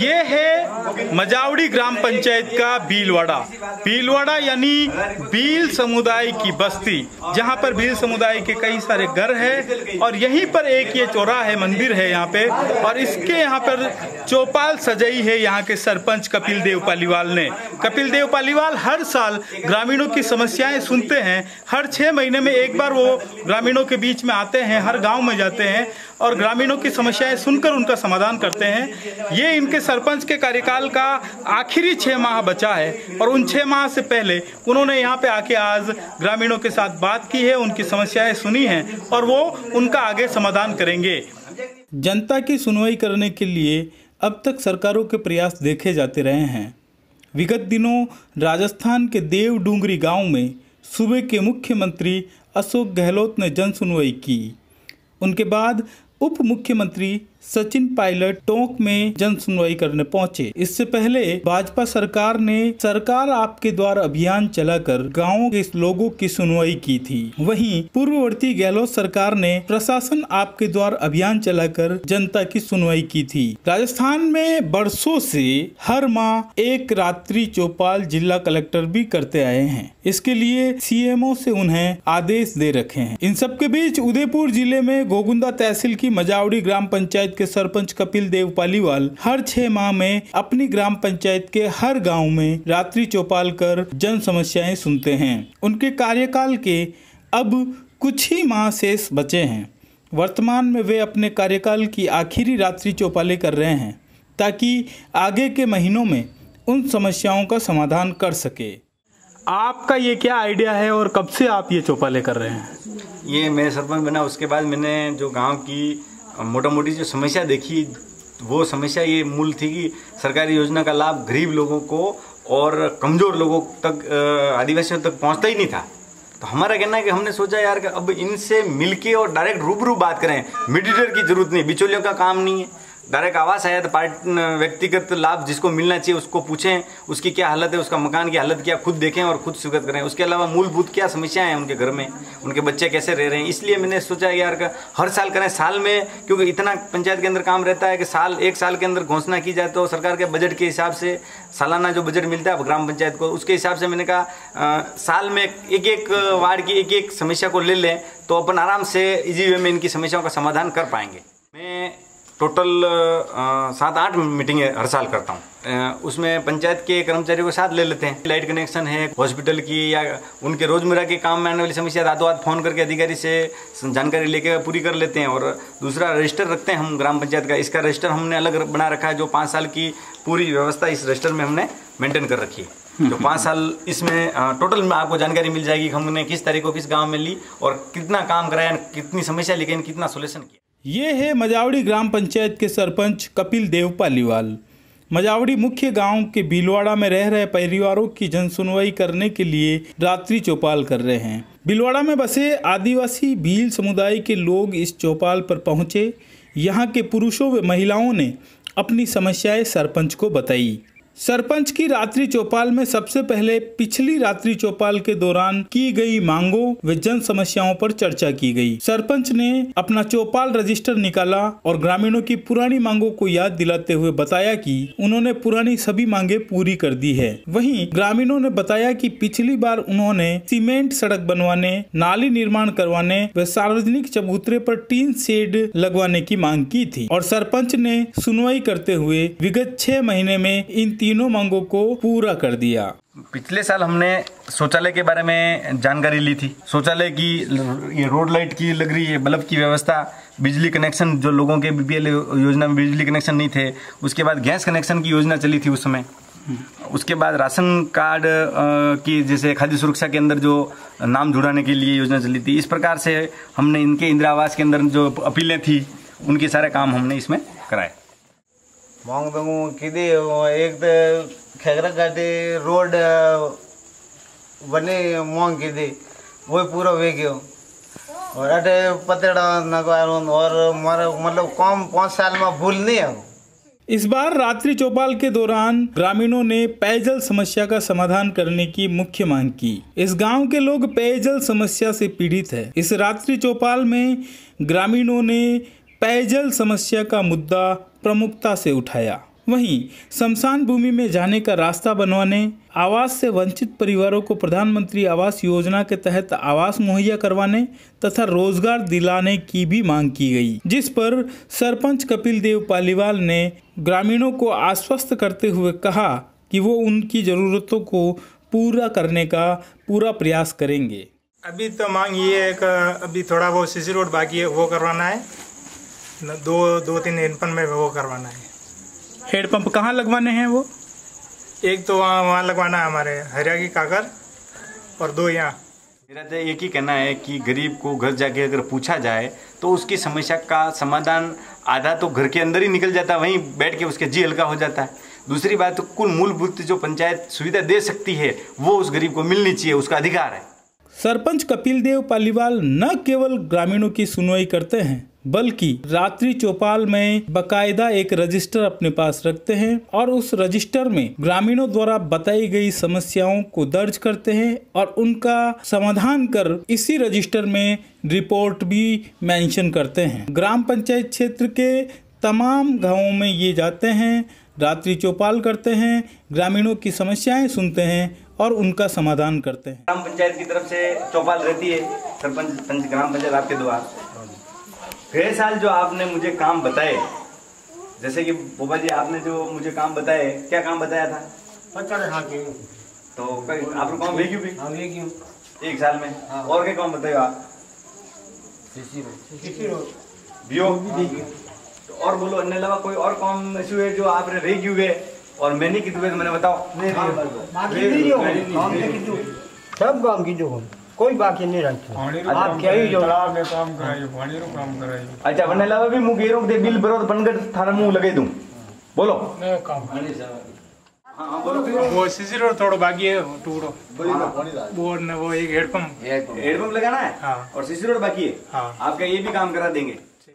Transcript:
ये है मजावड़ी ग्राम पंचायत का भीलवाड़ा। भीलवाड़ा यानी भील समुदाय की बस्ती, जहाँ पर भील समुदाय के कई सारे घर हैं और यहीं पर एक ये चौराहा है, मंदिर है यहाँ पे। और इसके यहाँ पर चौपाल सजाई है यहाँ के सरपंच कपिल देव पालीवाल ने। कपिल देव पालीवाल हर साल ग्रामीणों की समस्याएं सुनते हैं। हर 6 महीने में एक बार वो ग्रामीणों के बीच में आते हैं, हर गांव में जाते हैं और ग्रामीणों की समस्याएं सुनकर उनका समाधान करते हैं। ये इनके सरपंच के कार्यकाल का आखिरी 6 माह बचा है और उन 6 माह से पहले उन्होंने यहाँ पे आके आज ग्रामीणों के साथ बात की है, उनकी समस्याएं सुनी हैं और वो उनका आगे समाधान करेंगे। जनता की सुनवाई करने के लिए अब तक सरकारों के प्रयास देखे जाते रहे हैं। विगत दिनों राजस्थान के देवडूंगरी गांव में सूबे के मुख्यमंत्री अशोक गहलोत ने जन सुनवाई की। उनके बाद उप मुख्यमंत्री सचिन पायलट टोंक में जन सुनवाई करने पहुंचे। इससे पहले भाजपा सरकार ने सरकार आपके द्वार अभियान चलाकर गांवों के लोगों की सुनवाई की थी। वहीं पूर्ववर्ती गहलोत सरकार ने प्रशासन आपके द्वार अभियान चलाकर जनता की सुनवाई की थी। राजस्थान में बरसों से हर माह एक रात्रि चौपाल जिला कलेक्टर भी करते आए हैं। इसके लिए सीएमओ से उन्हें आदेश दे रखे हैं। इन सबके बीच उदयपुर जिले में गोगुंदा तहसील की मजावड़ी ग्राम पंचायत के सरपंच कपिल देव पालीवाल हर 6 माह में अपनी ग्राम पंचायत के हर गांव में रात्रि चौपाल कर जन समस्याएं सुनते हैं। उनके कार्यकाल के अब कुछ ही माह शेष बचे हैं। वर्तमान में वे अपने कार्यकाल की आखिरी रात्रि चौपालें कर रहे हैं ताकि आगे के महीनों में उन समस्याओं का समाधान कर सके। आपका ये क्या आइडिया है और कब से आप ये चौपालें कर रहे हैं? ये मैं सरपंच बना उसके बाद मैंने जो गांव की मोटा मोटी जो समस्या देखी, वो समस्या ये मूल थी कि सरकारी योजना का लाभ गरीब लोगों को और कमजोर लोगों तक, आदिवासियों तक पहुंचता ही नहीं था। तो हमारा कहना है कि हमने सोचा यार कि अब इनसे मिलके और डायरेक्ट रूबरू बात करें। मीडिएटर की जरूरत नहीं, बिचौलियों का काम नहीं है। डायरेक्ट आवास आया तो व्यक्तिगत लाभ जिसको मिलना चाहिए उसको पूछें, उसकी क्या हालत है, उसका मकान की हालत क्या, खुद देखें और खुद स्वीकृत करें। उसके अलावा मूलभूत क्या समस्याएं हैं उनके घर में, उनके बच्चे कैसे रह रहे हैं। इसलिए मैंने सोचा यार हर साल करें, साल में, क्योंकि इतना पंचायत के अंदर काम रहता है कि एक साल के अंदर घोषणा की जाए तो सरकार के बजट के हिसाब से सालाना जो बजट मिलता है ग्राम पंचायत को, उसके हिसाब से मैंने कहा साल में एक वार्ड की एक समस्या को ले लें तो अपन आराम से इजी वे में इनकी समस्याओं का समाधान कर पाएंगे। मैं टोटल 7-8 मीटिंगें हर साल करता हूँ। उसमें पंचायत के कर्मचारियों के साथ ले लेते हैं। लाइट कनेक्शन है, हॉस्पिटल की या उनके रोजमर्रा के काम में आने वाली समस्या रातों रात फोन करके अधिकारी से जानकारी लेके पूरी कर लेते हैं। और दूसरा रजिस्टर रखते हैं हम ग्राम पंचायत का। इसका रजिस्टर हमने अलग बना रखा है, जो 5 साल की पूरी व्यवस्था इस रजिस्टर में हमने मेंटेन कर रखी है। जो 5 साल इसमें टोटल में आपको जानकारी मिल जाएगी हमने किस तारीख को किस गाँव में ली और कितना काम कराया, कितनी समस्या लेकिन कितना सोल्यूशन किया। ये है मजावड़ी ग्राम पंचायत के सरपंच कपिल देव पालीवाल। मजावड़ी मुख्य गांव के भीलवाड़ा में रह रहे परिवारों की जन सुनवाई करने के लिए रात्रि चौपाल कर रहे हैं। भीलवाड़ा में बसे आदिवासी भील समुदाय के लोग इस चौपाल पर पहुंचे। यहां के पुरुषों व महिलाओं ने अपनी समस्याएं सरपंच को बताई। सरपंच की रात्रि चौपाल में सबसे पहले पिछली रात्रि चौपाल के दौरान की गई मांगों व जन समस्याओं पर चर्चा की गई। सरपंच ने अपना चौपाल रजिस्टर निकाला और ग्रामीणों की पुरानी मांगों को याद दिलाते हुए बताया कि उन्होंने पुरानी सभी मांगे पूरी कर दी है। वहीं ग्रामीणों ने बताया कि पिछली बार उन्होंने सीमेंट सड़क बनवाने, नाली निर्माण करवाने व सार्वजनिक चबूतरे पर टीन शेड लगवाने की मांग की थी और सरपंच ने सुनवाई करते हुए विगत 6 महीने में इन तीनों मांगों को पूरा कर दिया। पिछले साल हमने शौचालय के बारे में जानकारी ली थी। शौचालय की ये रोड लाइट की लग रही है, बल्ब की व्यवस्था, बिजली कनेक्शन, जो लोगों के बीपीएल योजना में बिजली कनेक्शन नहीं थे, उसके बाद गैस कनेक्शन की योजना चली थी उस समय। उसके बाद राशन कार्ड की, जैसे खाद्य सुरक्षा के अंदर जो नाम जुड़ाने के लिए योजना चली थी। इस प्रकार से हमने इनके इंदिरा आवास के अंदर जो अपीलें थी उनके सारे काम हमने इसमें कराए। मांग तो किदी एक तो खेगरा घाटी रोड बने मांग किदी वो पूरा वे गयो और अटे पतड़ा नगवार और मारा मतलब कम 5 साल में भूल नहीं है। इस बार रात्रि चौपाल के दौरान ग्रामीणों ने पेयजल समस्या का समाधान करने की मुख्य मांग की। इस गांव के लोग पेयजल समस्या से पीड़ित है। इस रात्रि चौपाल में ग्रामीणों ने पेयजल समस्या का मुद्दा प्रमुखता से उठाया। वहीं शमशान भूमि में जाने का रास्ता बनवाने, आवास से वंचित परिवारों को प्रधानमंत्री आवास योजना के तहत आवास मुहैया करवाने तथा रोजगार दिलाने की भी मांग की गई, जिस पर सरपंच कपिल देव पालीवाल ने ग्रामीणों को आश्वस्त करते हुए कहा कि वो उनकी जरूरतों को पूरा करने का पूरा प्रयास करेंगे। अभी तो मांग ये है कि अभी थोड़ा वो सीसी रोड बाकी है, वो करवाना है, दो तीन हैंडपंप में वो करवाना है। हेडपंप कहाँ लगवाने हैं? वो एक तो वहाँ लगवाना है हमारे हरिया की काकर, और 2 यहाँ। मेरा तो एक ही कहना है कि गरीब को घर जाके अगर पूछा जाए तो उसकी समस्या का समाधान आधा तो घर के अंदर ही निकल जाता है, वहीं बैठ के उसके जी हल्का हो जाता है। दूसरी बात तो कुल मूलभूत जो पंचायत सुविधा दे सकती है वो उस गरीब को मिलनी चाहिए, उसका अधिकार है। सरपंच कपिल देव पालीवाल न केवल ग्रामीणों की सुनवाई करते हैं बल्कि रात्रि चौपाल में बकायदा एक रजिस्टर अपने पास रखते हैं और उस रजिस्टर में ग्रामीणों द्वारा बताई गई समस्याओं को दर्ज करते हैं और उनका समाधान कर इसी रजिस्टर में रिपोर्ट भी मेंशन करते हैं। ग्राम पंचायत क्षेत्र के तमाम गांवों में ये जाते हैं, रात्रि चौपाल करते हैं, ग्रामीणों की समस्याएं सुनते हैं और उनका समाधान करते हैं। ग्राम पंचायत की तरफ से चौपाल रहती है, सरपंच ग्राम पंचायत आपके द्वार। गए साल जो आपने मुझे काम बताए, जैसे कि बोबा जी आपने जो मुझे काम बताए, क्या काम बताया था? तो आप काम भेजू भी एक साल में, और क्या काम बताए आप? और बोलो, अन्य अलावा कोई और काम इशू है जो आपने रेग्यू है और मैंने की दुबे मैंने बताओ? सब काम की जो कोई बाकी नहीं रखी। आप क्या ही जो में काम कराइए, पानी रो काम कराइए। अच्छा, वरना अलावा भी मुंह गेरों दे बिल भरो बनकर थारा मुंह लगे दूं। बोलो। मैं काम हाँ बोलो। वो सीसी रोड थोड़ा बाकी है, टूटो वो एक हेडपंप लगाना है। हाँ। और सीसी रोड बाकी है। हाँ। आपका ये भी काम करा देंगे।